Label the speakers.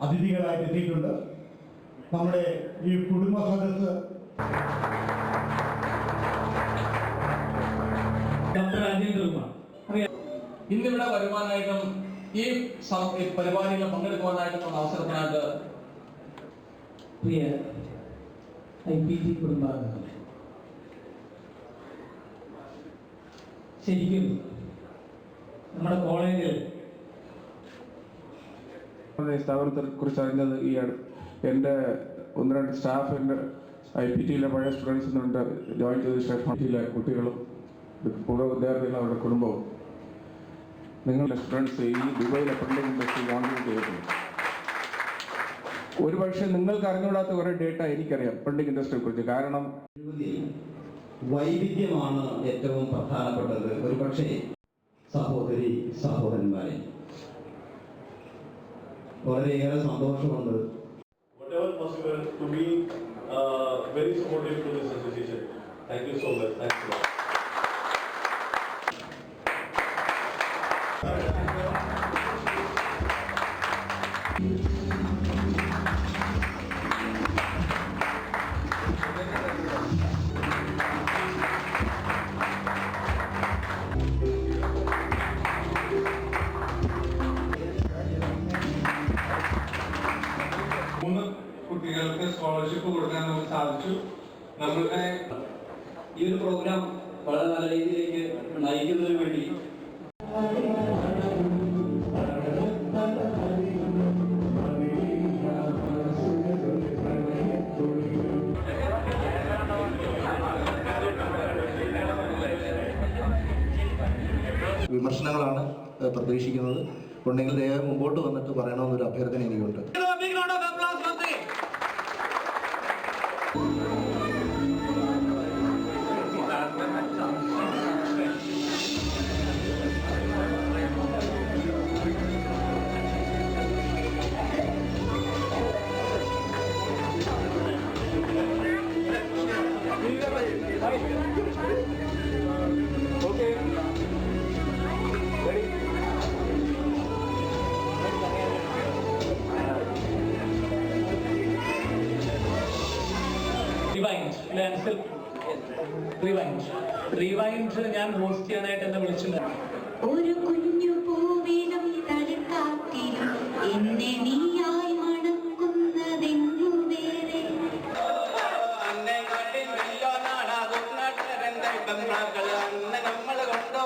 Speaker 1: അതിഥികളായിട്ട് എത്തിയിട്ടുണ്ട്. നമ്മുടെ ഈ കുടുംബ സദസ്സ്
Speaker 2: ഇന്നിവിടെ വരുവാനായിട്ടും ഈ പരിപാടിയിൽ പങ്കെടുക്കുവാനായിട്ടും അവസരത്തിനായിട്ട്
Speaker 3: പ്രിയ IPT കുടുംബാംഗങ്ങളെ, ശരിക്കും നമ്മുടെ കോളേജിൽ
Speaker 4: സ്ഥാപനത്തെ കുറിച്ച് അറിഞ്ഞത് ഈ എൻ്റെ ഒന്ന് രണ്ട് സ്റ്റാഫ് എൻ്റെ IPTയിലെ പഴയ സ്റ്റുഡൻസിനുണ്ട് ജോയിൻ ചെയ്ത ശേഷത്തിലെ കുട്ടികളും പൂർവ്വ വിദ്യാർത്ഥികളും അവരുടെ കുടുംബവും നിങ്ങളുടെ സ്റ്റുഡൻസ് ഈ ദുബൈയിലെ പ്രിന്റിംഗ് ഇൻഡസ്ട്രി കോൺട്രിബ്യൂട്ട് ചെയ്തിട്ടുണ്ട്. ഒരുപക്ഷെ നിങ്ങൾക്ക് അറിഞ്ഞുകൂടാത്ത കുറേ ഡേറ്റ എനിക്കറിയാം പ്രിന്റിംഗ് ഇൻഡസ്ട്രിയെ കുറിച്ച്. കാരണം
Speaker 5: വൈവിധ്യമാണ് ഏറ്റവും പ്രധാനപ്പെട്ടത്. ഒരുപക്ഷെ സഹോദരി സഹോദരന്മാരെ, വളരെയേറെ സന്തോഷമുണ്ട്.
Speaker 6: Whatever possible to be very supportive to this association. Thank you so much. Thanks a lot.
Speaker 4: കുട്ടികൾക്ക് സ്കോളർഷിപ്പ് കൊടുക്കാൻ നമുക്ക് സാധിച്ചു. നമ്മളുടെ
Speaker 5: ഈ ഒരു പ്രോഗ്രാം വളരെ നല്ല രീതിയിലേക്ക് നയിക്കുന്നതിന് വേണ്ടി
Speaker 7: വിമർശനങ്ങളാണ് പ്രതീക്ഷിക്കുന്നത്. ഉണ്ടെങ്കിൽ ദയവായി മുമ്പോട്ട് വന്നിട്ട് പറയണമെന്നൊരു അഭ്യർത്ഥന എനിക്കുണ്ട്.
Speaker 3: റിവൈൻഡ് ഞാൻ ഹോസ്റ്റ് ചെയ്യാനായിട്ട് എന്നെ വിളിച്ചിട്ടുണ്ട്.
Speaker 8: ഒരു കുഞ്ഞു പൂവിനും തളിക്കാറ്റിലും എന്നെ നീയായി മണക്കുന്നതെങ്ങു വേറെ
Speaker 5: നമ്മൾ കൊണ്ടോ